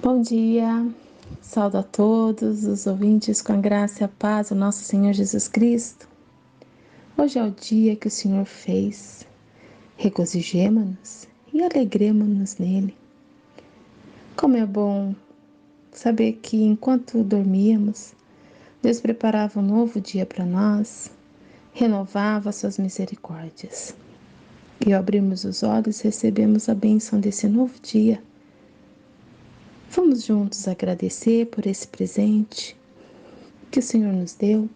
Bom dia, saúdo a todos os ouvintes com a graça e a paz do nosso Senhor Jesus Cristo. Hoje é o dia que o Senhor fez, regozijemo-nos e alegremo-nos nele. Como é bom saber que enquanto dormíamos, Deus preparava um novo dia para nós, renovava suas misericórdias. E ao abrirmos os olhos, recebemos a bênção desse novo dia. Vamos juntos agradecer por esse presente que o Senhor nos deu,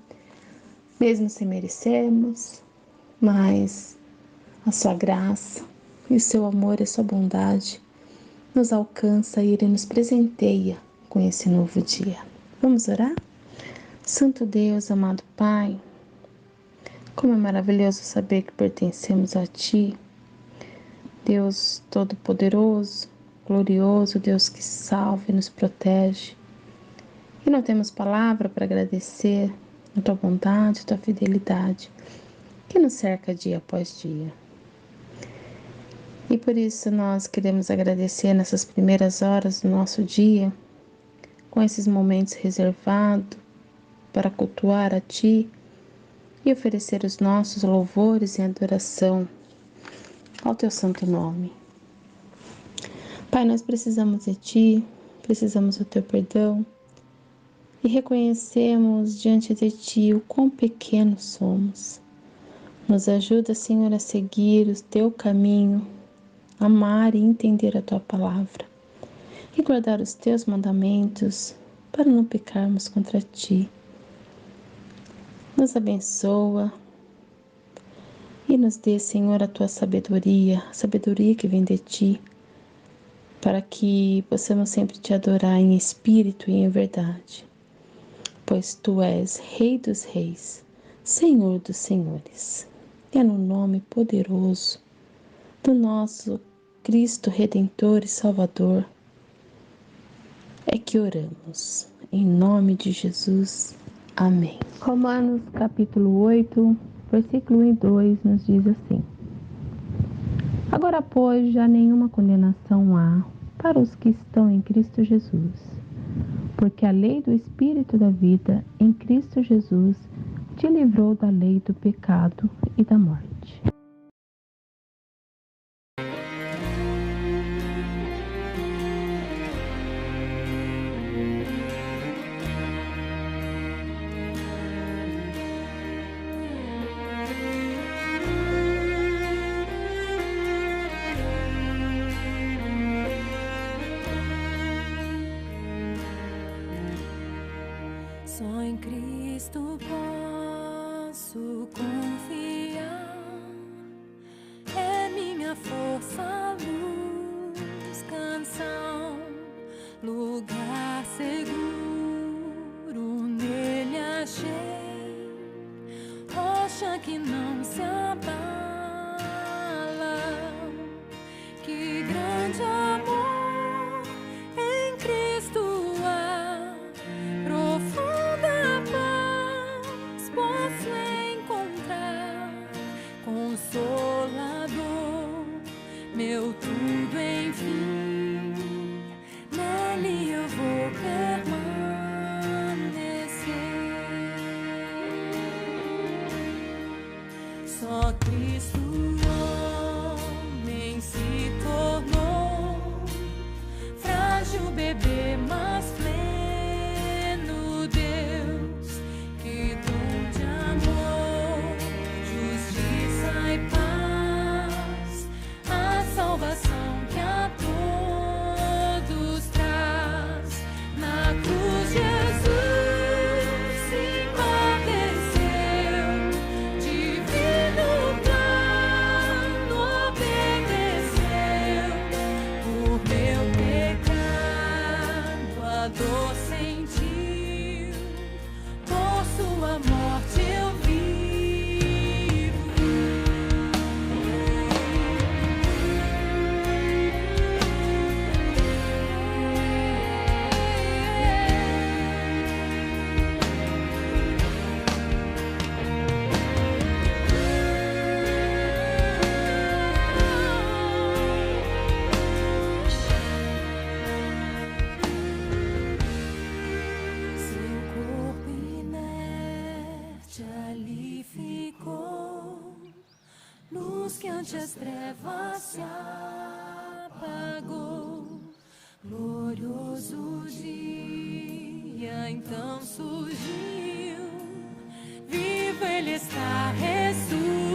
mesmo sem merecermos, mas a sua graça e o seu amor e a sua bondade nos alcança e Ele nos presenteia com esse novo dia. Vamos orar? Santo Deus, amado Pai, como é maravilhoso saber que pertencemos a Ti, Deus Todo-Poderoso, glorioso, Deus que salva e nos protege. E não temos palavra para agradecer a Tua bondade, a Tua fidelidade, que nos cerca dia após dia. E por isso nós queremos agradecer nessas primeiras horas do nosso dia, com esses momentos reservados para cultuar a Ti e oferecer os nossos louvores e adoração ao Teu santo nome. Pai, nós precisamos de Ti, precisamos do Teu perdão e reconhecemos diante de Ti o quão pequenos somos. Nos ajuda, Senhor, a seguir o Teu caminho, amar e entender a Tua palavra e guardar os Teus mandamentos para não pecarmos contra Ti. Nos abençoa e nos dê, Senhor, a Tua sabedoria, a sabedoria que vem de Ti, para que possamos sempre Te adorar em espírito e em verdade, pois Tu és Rei dos Reis, Senhor dos Senhores. E é no nome poderoso do nosso Cristo Redentor e Salvador é que oramos. Em nome de Jesus. Amém. Romanos capítulo 8, versículo 1 e 2 nos diz assim: Agora, pois, já nenhuma condenação há para os que estão em Cristo Jesus, porque a lei do Espírito da vida em Cristo Jesus te livrou da lei do pecado e da morte. Só em Cristo posso confiar, é minha força, luz, canção, lugar seguro, nele achei, rocha que não se abala, que grande amor em Cristo há, profunda paz posso encontrar, Consolador, meu tudo enfim, nele eu vou permanecer. Só Cristo homem se tornou, frágil bebê, mas pleno Deus, que dom de amor, justiça e paz, a salvação que a todos traz. Na cruz Jesus se padeceu, divino plano luz que ante as trevas se apagou. Glorioso dia, então surgiu, vivo Ele está, ressuscitou.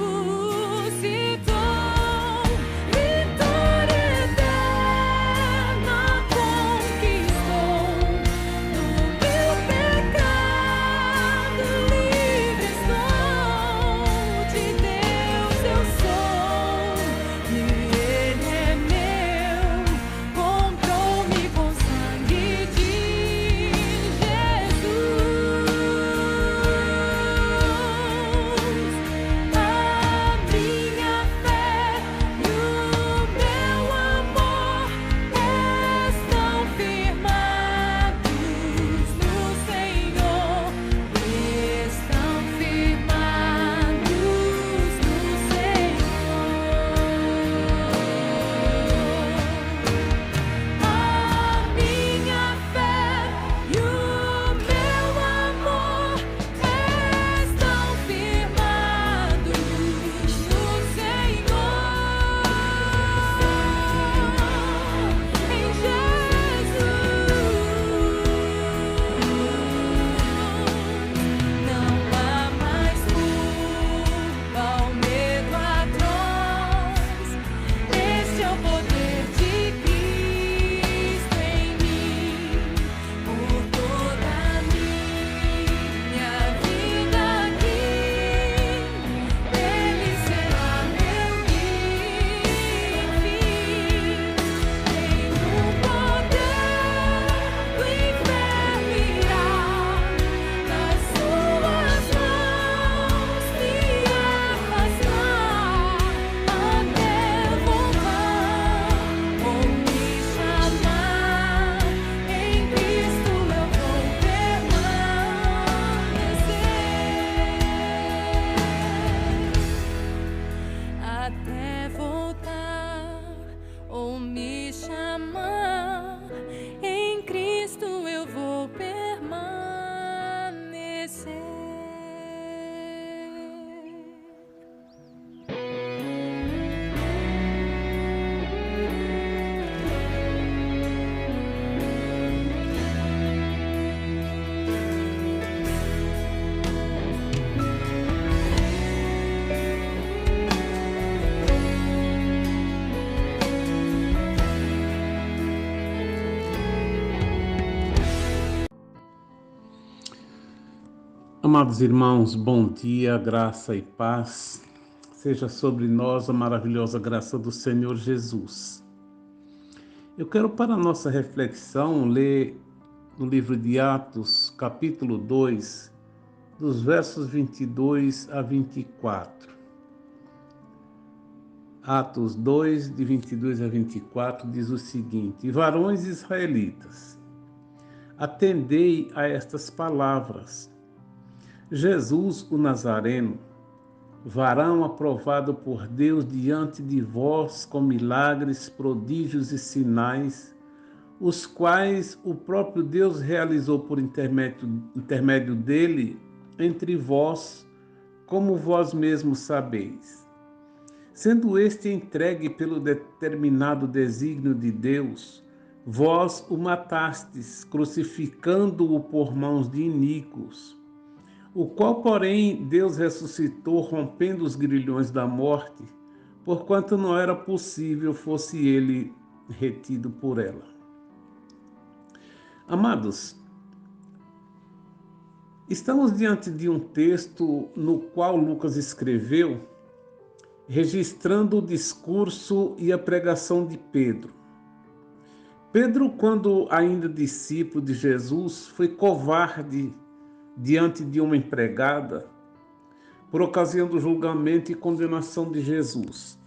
Amados irmãos, bom dia, graça e paz. Seja sobre nós a maravilhosa graça do Senhor Jesus. Eu quero, para a nossa reflexão, ler no livro de Atos, capítulo 2, dos versos 22 a 24. Atos 2, de 22 a 24, diz o seguinte: Varões israelitas, atendei a estas palavras. Jesus, o Nazareno, varão aprovado por Deus diante de vós com milagres, prodígios e sinais, os quais o próprio Deus realizou por intermédio dele entre vós, como vós mesmos sabeis. Sendo este entregue pelo determinado desígnio de Deus, vós o matastes, crucificando-o por mãos de iníquos, o qual, porém, Deus ressuscitou, rompendo os grilhões da morte, porquanto não era possível fosse ele retido por ela. Amados, estamos diante de um texto no qual Lucas escreveu, registrando o discurso e a pregação de Pedro. Pedro, quando ainda discípulo de Jesus, foi covarde diante de uma empregada por ocasião do julgamento e condenação de Jesus.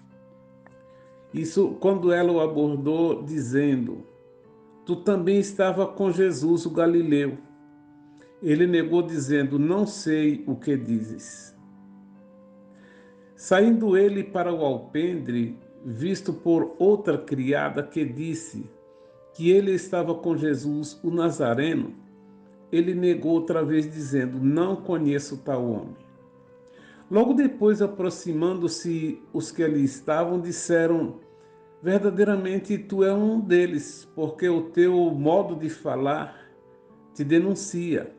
Isso quando ela o abordou dizendo: Tu também estava com Jesus, o Galileu. Ele negou dizendo: Não sei o que dizes. Saindo ele para o alpendre, visto por outra criada que disse que ele estava com Jesus, o Nazareno, ele negou outra vez dizendo: Não conheço tal homem. Logo depois, aproximando-se os que ali estavam, disseram: verdadeiramente tu é um deles, porque o teu modo de falar te denuncia.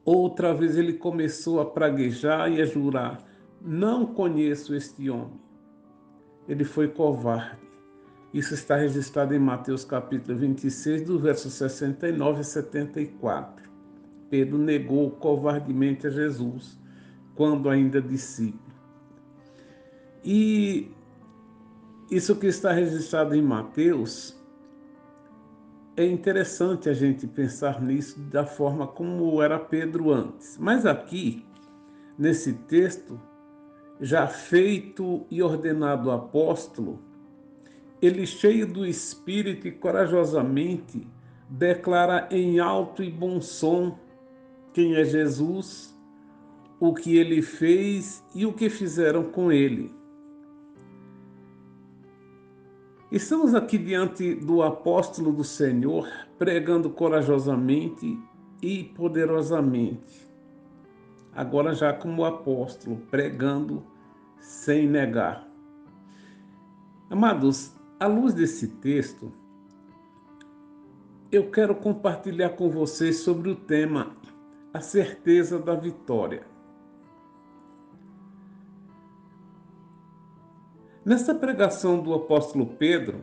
Outra vez ele começou a praguejar e a jurar: não conheço este homem. Ele foi covarde. Isso está registrado em Mateus capítulo 26, do verso 69 a 74. Pedro negou covardemente a Jesus, quando ainda discípulo. E isso que está registrado em Mateus, é interessante a gente pensar nisso da forma como era Pedro antes. Mas aqui, nesse texto, já feito e ordenado apóstolo, ele, cheio do Espírito e corajosamente, declara em alto e bom som quem é Jesus, o que ele fez e o que fizeram com ele. Estamos aqui diante do apóstolo do Senhor, pregando corajosamente e poderosamente. Agora já como apóstolo, pregando sem negar. Amados, à luz desse texto, eu quero compartilhar com vocês sobre o tema a certeza da vitória. Nesta pregação do apóstolo Pedro,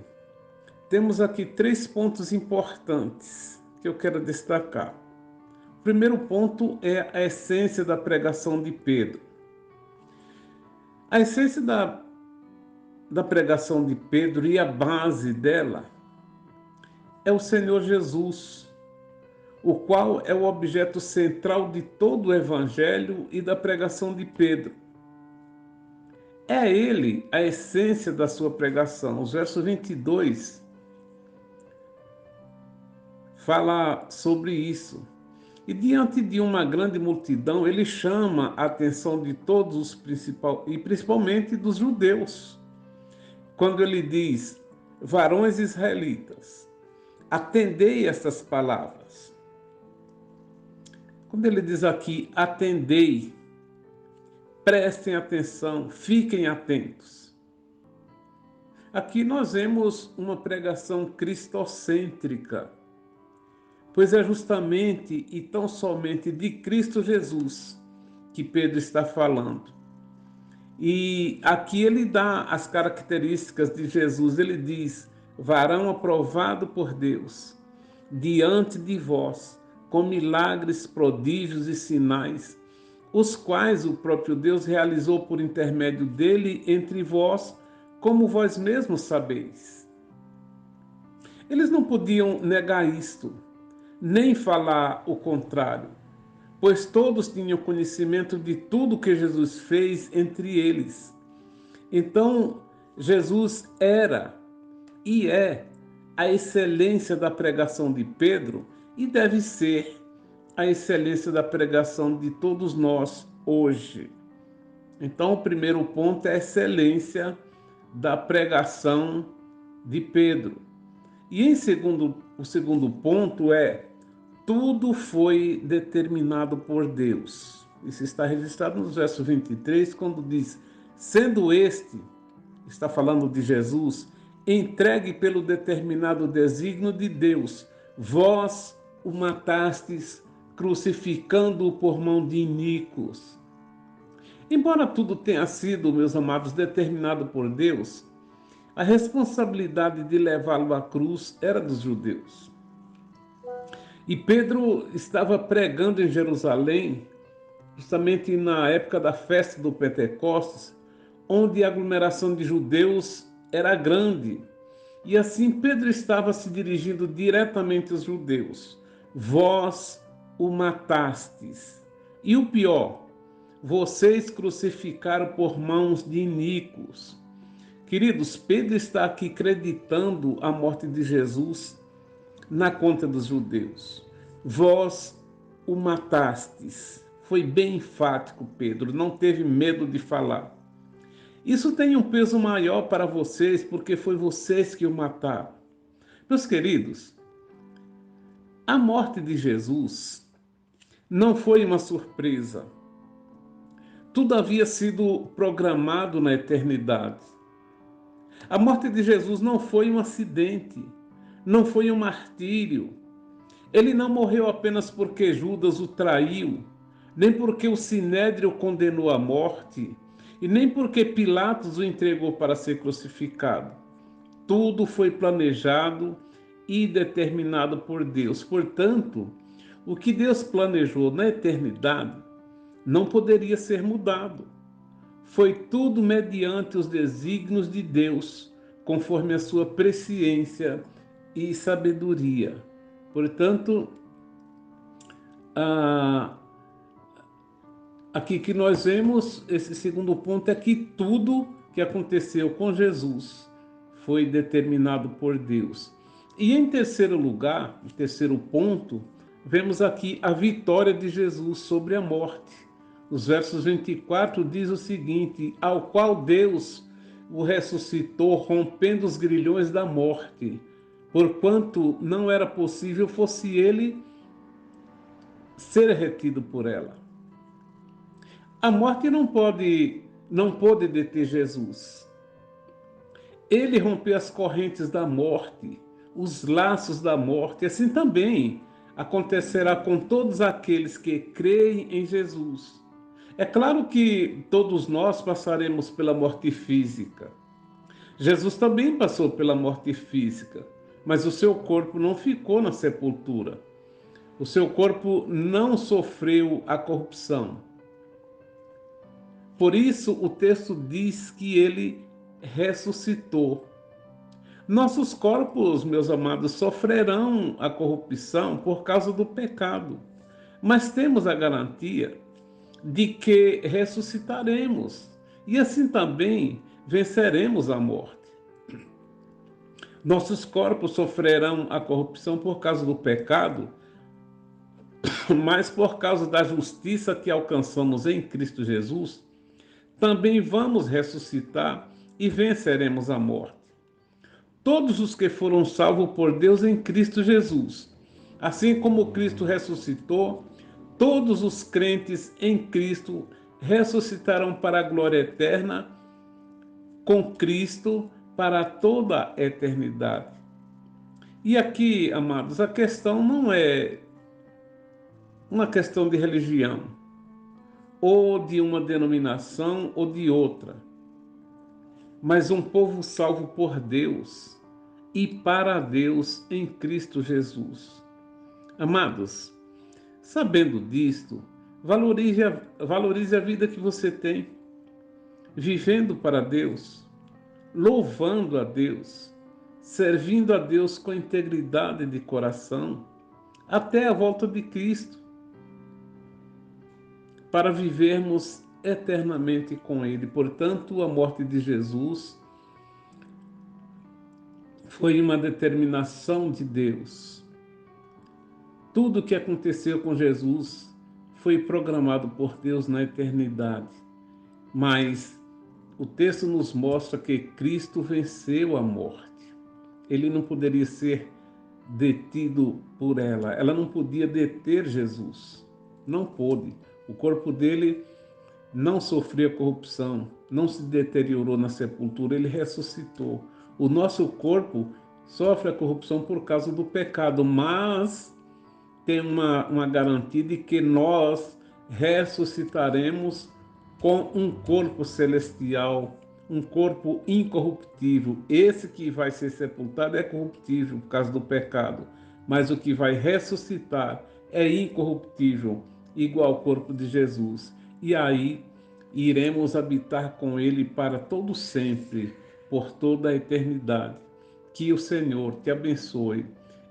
temos aqui 3 pontos importantes que eu quero destacar. O primeiro ponto é a essência da pregação de Pedro. A essência da pregação de Pedro e a base dela é o Senhor Jesus, o qual é o objeto central de todo o evangelho e da pregação de Pedro. É ele a essência da sua pregação. Os versos 22 fala sobre isso. E diante de uma grande multidão, ele chama a atenção de todos os e principalmente dos judeus. Quando ele diz: varões israelitas, atendei estas palavras. Quando ele diz aqui, atendei, prestem atenção, fiquem atentos. Aqui nós vemos uma pregação cristocêntrica, pois é justamente e tão somente de Cristo Jesus que Pedro está falando. E aqui ele dá as características de Jesus. Ele diz: varão aprovado por Deus, diante de vós, com milagres, prodígios e sinais, os quais o próprio Deus realizou por intermédio dele entre vós, como vós mesmos sabeis. Eles não podiam negar isto, nem falar o contrário, pois todos tinham conhecimento de tudo que Jesus fez entre eles. Então, Jesus era e é a excelência da pregação de Pedro e deve ser a excelência da pregação de todos nós hoje. Então, o primeiro ponto é a excelência da pregação de Pedro. E o segundo ponto é: tudo foi determinado por Deus. Isso está registrado no verso 23, quando diz: sendo este, está falando de Jesus, entregue pelo determinado desígnio de Deus, vós o matastes, crucificando-o por mão de iníquos. Embora tudo tenha sido, meus amados, determinado por Deus, a responsabilidade de levá-lo à cruz era dos judeus. E Pedro estava pregando em Jerusalém, justamente na época da festa do Pentecostes, onde a aglomeração de judeus era grande. E assim Pedro estava se dirigindo diretamente aos judeus. Vós o matastes. E o pior, vocês crucificaram por mãos de iníquos. Queridos, Pedro está aqui acreditando a morte de Jesus na conta dos judeus. Vós o matastes. Foi bem enfático, Pedro, não teve medo de falar. Isso tem um peso maior para vocês, porque foi vocês que o mataram. Meus queridos, a morte de Jesus não foi uma surpresa. Tudo havia sido programado na eternidade. A morte de Jesus não foi um acidente, não foi um martírio. Ele não morreu apenas porque Judas o traiu, nem porque o Sinédrio o condenou à morte, e nem porque Pilatos o entregou para ser crucificado. Tudo foi planejado e determinado por Deus. Portanto, o que Deus planejou na eternidade não poderia ser mudado. Foi tudo mediante os desígnios de Deus, conforme a sua presciência e sabedoria. Portanto, aqui que nós vemos, esse segundo ponto é que tudo que aconteceu com Jesus foi determinado por Deus. E em terceiro lugar, em terceiro ponto, vemos aqui a vitória de Jesus sobre a morte. Os versos 24 diz o seguinte: ao qual Deus o ressuscitou, rompendo os grilhões da morte, porquanto não era possível fosse ele ser retido por ela. A morte não pôde deter Jesus. Ele rompeu as correntes da morte, os laços da morte. Assim também acontecerá com todos aqueles que creem em Jesus. É claro que todos nós passaremos pela morte física. Jesus também passou pela morte física, mas o seu corpo não ficou na sepultura. O seu corpo não sofreu a corrupção. Por isso, o texto diz que ele ressuscitou. Nossos corpos, meus amados, sofrerão a corrupção por causa do pecado, mas temos a garantia de que ressuscitaremos e assim também venceremos a morte. Nossos corpos sofrerão a corrupção por causa do pecado, mas por causa da justiça que alcançamos em Cristo Jesus, também vamos ressuscitar e venceremos a morte. Todos os que foram salvos por Deus em Cristo Jesus, assim como Cristo ressuscitou, todos os crentes em Cristo ressuscitarão para a glória eterna com Cristo para toda a eternidade. E aqui, amados, a questão não é uma questão de religião, ou de uma denominação ou de outra, mas um povo salvo por Deus e para Deus em Cristo Jesus. Amados, sabendo disto, valorize a vida que você tem, vivendo para Deus, louvando a Deus, servindo a Deus com integridade de coração, até a volta de Cristo, para vivermos eternamente com Ele. Portanto, a morte de Jesus foi uma determinação de Deus. Tudo o que aconteceu com Jesus foi programado por Deus na eternidade. Mas o texto nos mostra que Cristo venceu a morte. Ele não poderia ser detido por ela. Ela não podia deter Jesus. Não pôde. O corpo dele não sofria corrupção, não se deteriorou na sepultura, ele ressuscitou. O nosso corpo sofre a corrupção por causa do pecado, mas tem uma garantia de que nós ressuscitaremos com um corpo celestial, um corpo incorruptível. Esse que vai ser sepultado é corruptível por causa do pecado, mas o que vai ressuscitar é incorruptível, igual ao corpo de Jesus. E aí iremos habitar com ele para todo sempre, por toda a eternidade. Que o Senhor te abençoe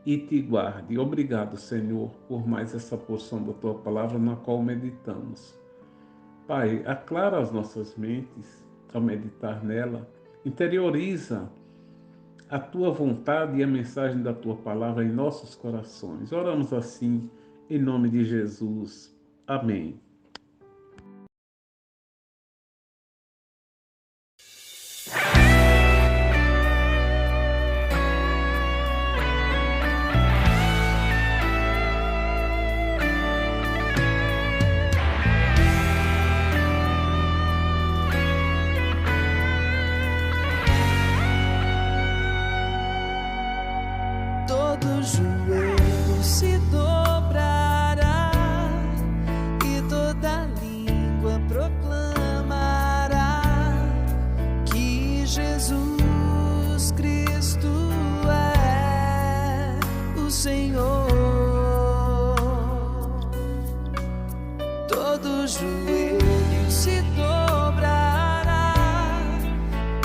e te guarde. Obrigado, Senhor, por mais essa porção da tua palavra na qual meditamos. Pai, aclara as nossas mentes ao meditar nela, interioriza a tua vontade e a mensagem da tua palavra em nossos corações. Oramos assim, em nome de Jesus. Amém. joelho se dobrará e toda língua proclamará que Jesus Cristo é o Senhor. Todo joelho se dobrará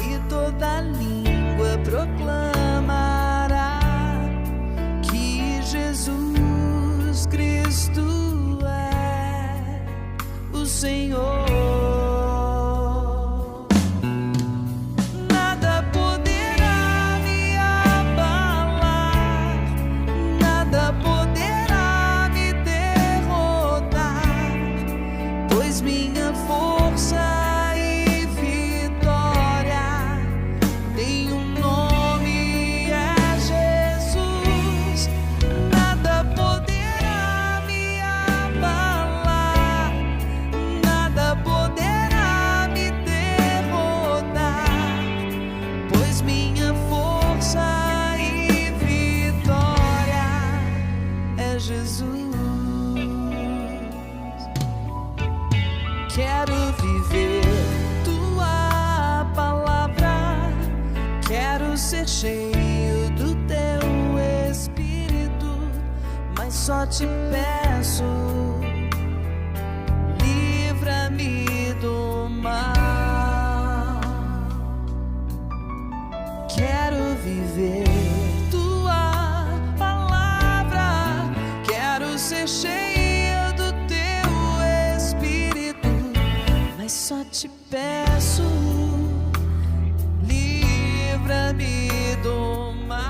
e toda língua proclamará que Jesus Cristo é o Senhor. Nada poderá me abalar, nada poderá me derrotar, pois minha força e vitória tem um nome, é Jesus. Nada poderá me abalar, nada poderá me derrotar, pois minha força e vitória é Jesus. Quero viver tua palavra, quero ser cheio do teu Espírito, mas só te peço, livra-me do mal. Quero viver tua palavra, quero ser cheio do teu Espírito, mas só te peço, livra-me do mal.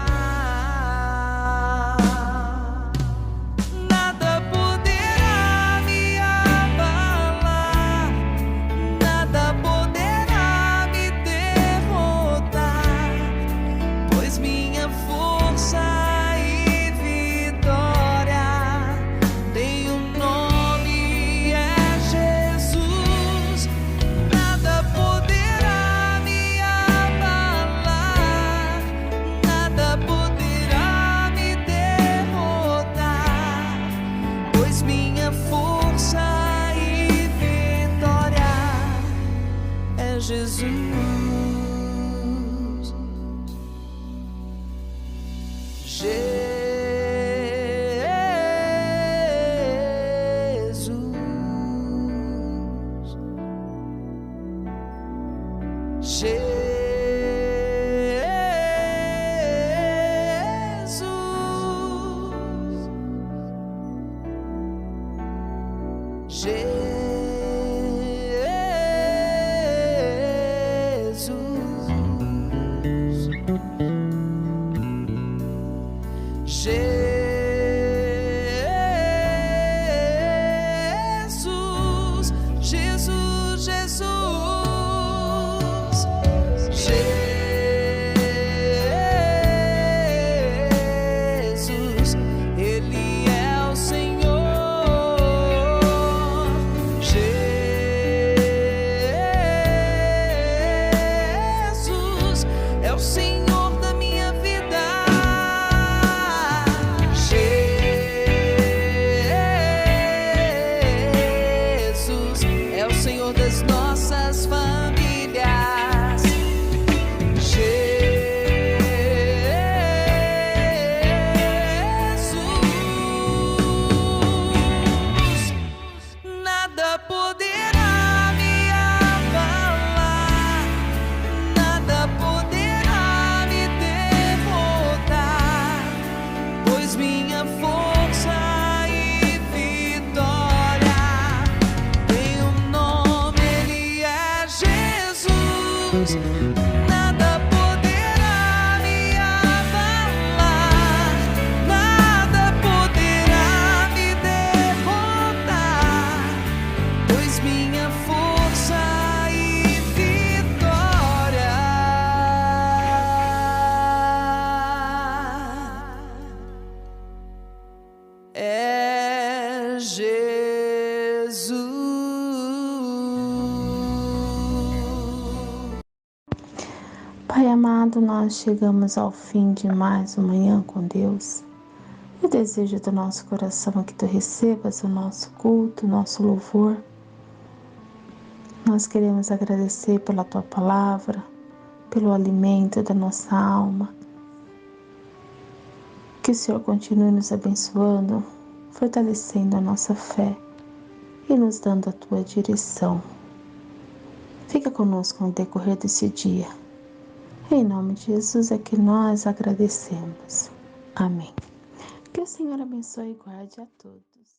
Nada poderá me abalar, nada poderá me derrotar, pois minha força e vitória tem um nome, é Jesus. Nada poderá me abalar, nada poderá me derrotar, pois minha força e vitória é Jesus. Jesus, Jesus, Jesus, Ele é o Senhor. Jesus é o Senhor da minha vida. Jesus é o Senhor das nossas famílias. Jesus, nada poderá me abalar, nada poderá me derrotar, pois minha força e vitória tem um nome, Ele é Jesus. Nada poderá me abalar, nada poderá me derrotar, pois minha força e vitória é Jesus. Pai amado, nós chegamos ao fim de mais uma manhã com Deus. O desejo do nosso coração é que Tu recebas o nosso culto, o nosso louvor. Nós queremos agradecer pela Tua palavra, pelo alimento da nossa alma. Que o Senhor continue nos abençoando, fortalecendo a nossa fé e nos dando a Tua direção. Fica conosco no decorrer desse dia. Em nome de Jesus é que nós agradecemos. Amém. Que o Senhor abençoe e guarde a todos.